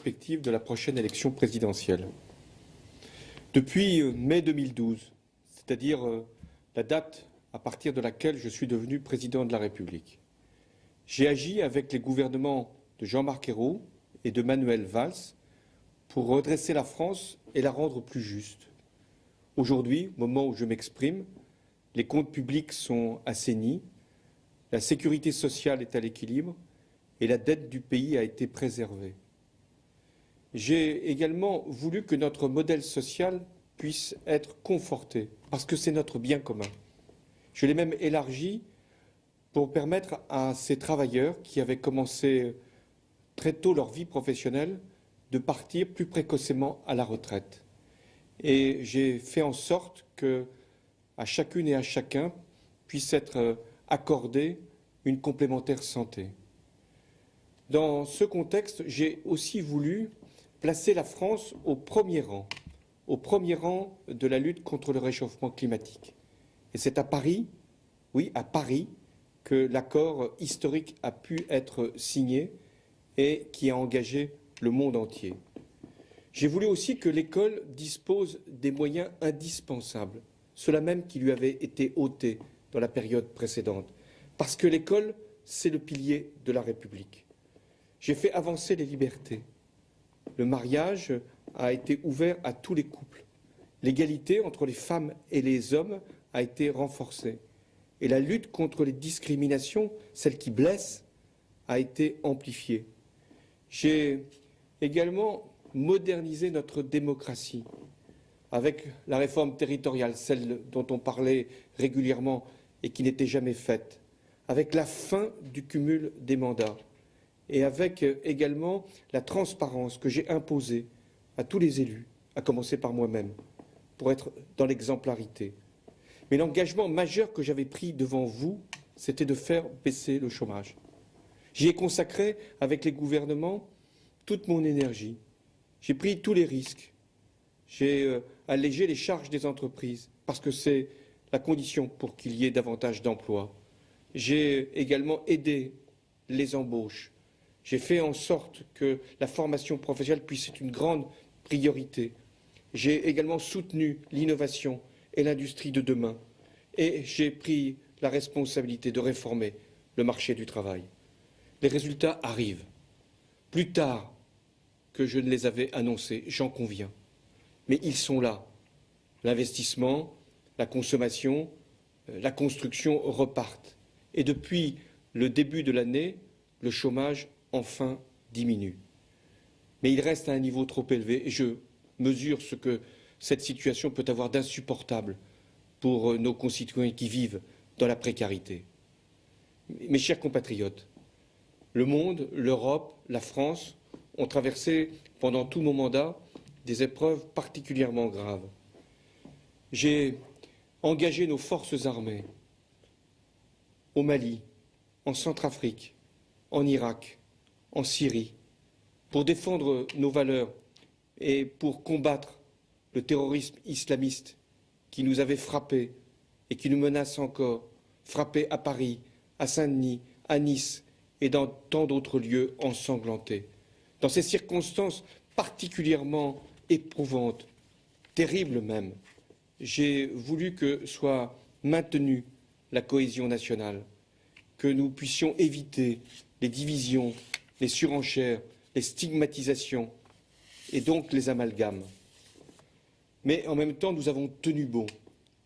perspective de la prochaine élection présidentielle. Depuis mai 2012, c'est-à-dire la date à partir de laquelle je suis devenu président de la République, j'ai agi avec les gouvernements de Jean-Marc Ayrault et de Manuel Valls pour redresser la France et la rendre plus juste. Aujourd'hui, au moment où je m'exprime, les comptes publics sont assainis, la sécurité sociale est à l'équilibre et la dette du pays a été préservée. J'ai également voulu que notre modèle social puisse être conforté, parce que c'est notre bien commun. Je l'ai même élargi pour permettre à ces travailleurs qui avaient commencé très tôt leur vie professionnelle de partir plus précocement à la retraite. Et j'ai fait en sorte que, à chacune et à chacun, puisse être accordée une complémentaire santé. Dans ce contexte, j'ai aussi voulu placer la France au premier rang de la lutte contre le réchauffement climatique. Et c'est à Paris, oui, à Paris, que l'accord historique a pu être signé et qui a engagé le monde entier. J'ai voulu aussi que l'école dispose des moyens indispensables, ceux-là même qui lui avaient été ôtés dans la période précédente, parce que l'école, c'est le pilier de la République. J'ai fait avancer les libertés. Le mariage a été ouvert à tous les couples. L'égalité entre les femmes et les hommes a été renforcée. Et la lutte contre les discriminations, celles qui blessent, a été amplifiée. J'ai également modernisé notre démocratie avec la réforme territoriale, celle dont on parlait régulièrement et qui n'était jamais faite, avec la fin du cumul des mandats et avec également la transparence que j'ai imposée à tous les élus, à commencer par moi-même, pour être dans l'exemplarité. Mais l'engagement majeur que j'avais pris devant vous, c'était de faire baisser le chômage. J'y ai consacré, avec les gouvernements, toute mon énergie. J'ai pris tous les risques. J'ai allégé les charges des entreprises, parce que c'est la condition pour qu'il y ait davantage d'emplois. J'ai également aidé les embauches. J'ai fait en sorte que la formation professionnelle puisse être une grande priorité. J'ai également soutenu l'innovation et l'industrie de demain. Et j'ai pris la responsabilité de réformer le marché du travail. Les résultats arrivent. Plus tard que je ne les avais annoncés, j'en conviens. Mais ils sont là. L'investissement, la consommation, la construction repartent. Et depuis le début de l'année, le chômage enfin diminue. Mais il reste à un niveau trop élevé et je mesure ce que cette situation peut avoir d'insupportable pour nos concitoyens qui vivent dans la précarité. Mes chers compatriotes, le monde, l'Europe, la France ont traversé pendant tout mon mandat des épreuves particulièrement graves. J'ai engagé nos forces armées au Mali, en Centrafrique, en Irak, en Syrie, pour défendre nos valeurs et pour combattre le terrorisme islamiste qui nous avait frappés et qui nous menace encore, frappés à Paris, à Saint-Denis, à Nice et dans tant d'autres lieux ensanglantés. Dans ces circonstances particulièrement éprouvantes, terribles même, j'ai voulu que soit maintenue la cohésion nationale, que nous puissions éviter les divisions, les surenchères, les stigmatisations et donc les amalgames. Mais en même temps, nous avons tenu bon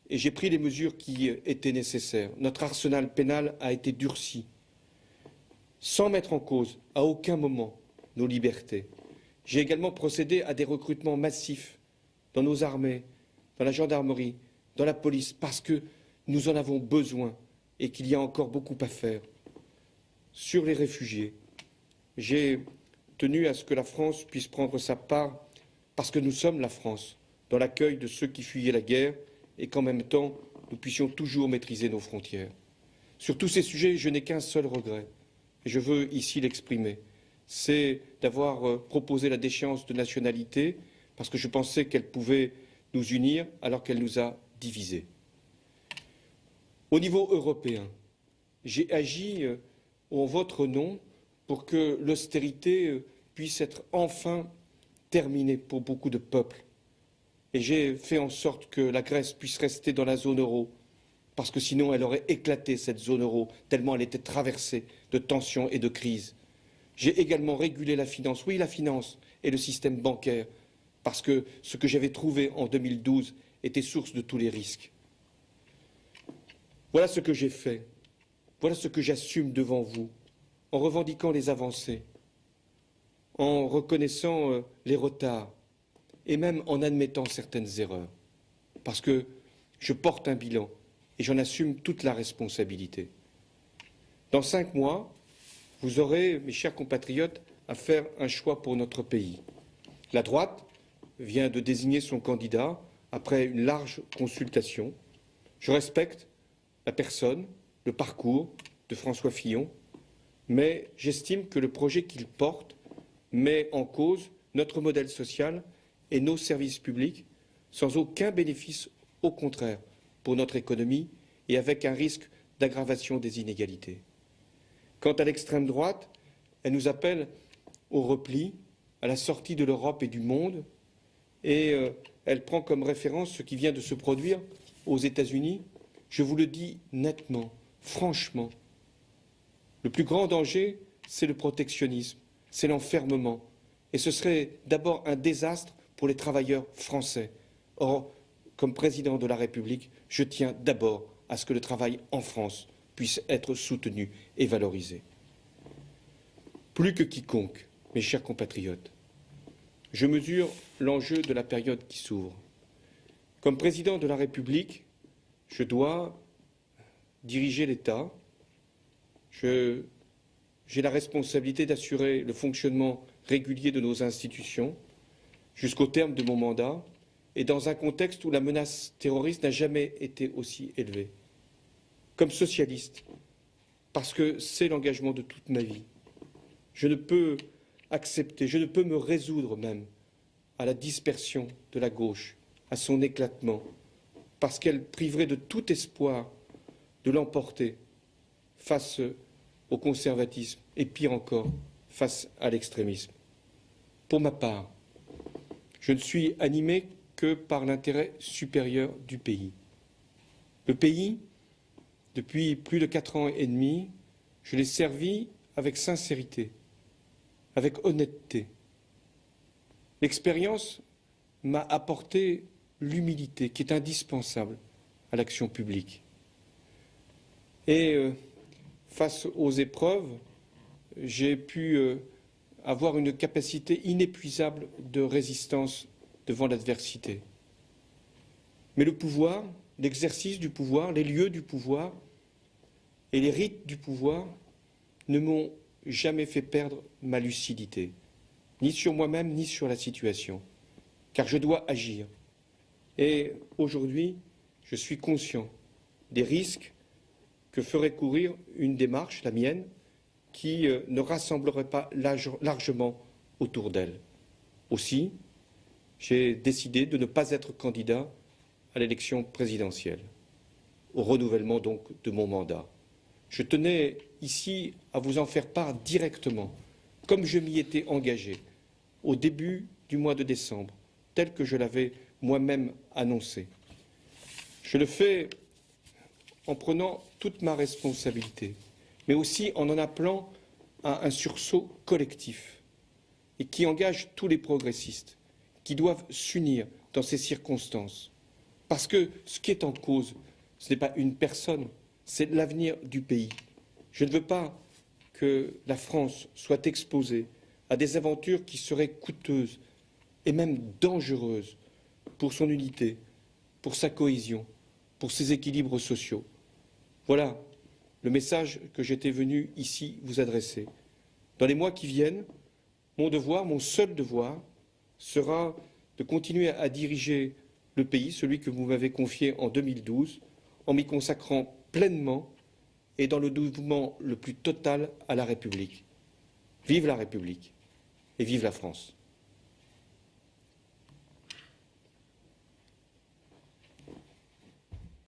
et j'ai pris les mesures qui étaient nécessaires. Notre arsenal pénal a été durci, sans mettre en cause à aucun moment nos libertés. J'ai également procédé à des recrutements massifs dans nos armées, dans la gendarmerie, dans la police, parce que nous en avons besoin et qu'il y a encore beaucoup à faire. Sur les réfugiés, j'ai tenu à ce que la France puisse prendre sa part, parce que nous sommes la France, dans l'accueil de ceux qui fuyaient la guerre et qu'en même temps, nous puissions toujours maîtriser nos frontières. Sur tous ces sujets, je n'ai qu'un seul regret, et je veux ici l'exprimer, c'est d'avoir proposé la déchéance de nationalité, parce que je pensais qu'elle pouvait nous unir alors qu'elle nous a divisés. Au niveau européen, j'ai agi en votre nom pour que l'austérité puisse être enfin terminée pour beaucoup de peuples. Et j'ai fait en sorte que la Grèce puisse rester dans la zone euro, parce que sinon elle aurait éclaté, cette zone euro, tellement elle était traversée de tensions et de crises. J'ai également régulé la finance, oui la finance et le système bancaire, parce que ce que j'avais trouvé en 2012 était source de tous les risques. Voilà ce que j'ai fait, voilà ce que j'assume devant vous, en revendiquant les avancées, en reconnaissant les retards et même en admettant certaines erreurs, parce que je porte un bilan et j'en assume toute la responsabilité. Dans 5 mois, vous aurez, mes chers compatriotes, à faire un choix pour notre pays. La droite vient de désigner son candidat après une large consultation. Je respecte la personne, le parcours de François Fillon, mais j'estime que le projet qu'il porte met en cause notre modèle social et nos services publics sans aucun bénéfice, au contraire, pour notre économie et avec un risque d'aggravation des inégalités. Quant à l'extrême droite, elle nous appelle au repli, à la sortie de l'Europe et du monde, et elle prend comme référence ce qui vient de se produire aux États-Unis. Je vous le dis nettement, franchement, le plus grand danger, c'est le protectionnisme, c'est l'enfermement, et ce serait d'abord un désastre pour les travailleurs français. Or, comme président de la République, je tiens d'abord à ce que le travail en France puisse être soutenu et valorisé. Plus que quiconque, mes chers compatriotes, je mesure l'enjeu de la période qui s'ouvre. Comme président de la République, je dois diriger l'État. J'ai la responsabilité d'assurer le fonctionnement régulier de nos institutions jusqu'au terme de mon mandat et dans un contexte où la menace terroriste n'a jamais été aussi élevée. Comme socialiste, parce que c'est l'engagement de toute ma vie, je ne peux accepter, je ne peux me résoudre même à la dispersion de la gauche, à son éclatement, parce qu'elle priverait de tout espoir de l'emporter face au conservatisme et pire encore, face à l'extrémisme. Pour ma part, je ne suis animé que par l'intérêt supérieur du pays. Le pays, depuis plus de 4 ans et demi, je l'ai servi avec sincérité, avec honnêteté. L'expérience m'a apporté l'humilité qui est indispensable à l'action publique. Et face aux épreuves, j'ai pu avoir une capacité inépuisable de résistance devant l'adversité. Mais le pouvoir, l'exercice du pouvoir, les lieux du pouvoir et les rites du pouvoir ne m'ont jamais fait perdre ma lucidité, ni sur moi-même, ni sur la situation, car je dois agir. Et aujourd'hui, je suis conscient des risques que ferait courir une démarche, la mienne, qui ne rassemblerait pas largement autour d'elle. Aussi, j'ai décidé de ne pas être candidat à l'élection présidentielle, au renouvellement donc de mon mandat. Je tenais ici à vous en faire part directement, comme je m'y étais engagé au début du mois de décembre, tel que je l'avais moi-même annoncé. Je le fais en prenant toute ma responsabilité, mais aussi en appelant à un sursaut collectif et qui engage tous les progressistes, qui doivent s'unir dans ces circonstances. Parce que ce qui est en cause, ce n'est pas une personne, c'est l'avenir du pays. Je ne veux pas que la France soit exposée à des aventures qui seraient coûteuses et même dangereuses pour son unité, pour sa cohésion, pour ses équilibres sociaux. Voilà le message que j'étais venu ici vous adresser. Dans les mois qui viennent, mon devoir, mon seul devoir, sera de continuer à diriger le pays, celui que vous m'avez confié en 2012, en m'y consacrant pleinement et dans le dévouement le plus total à la République. Vive la République et vive la France.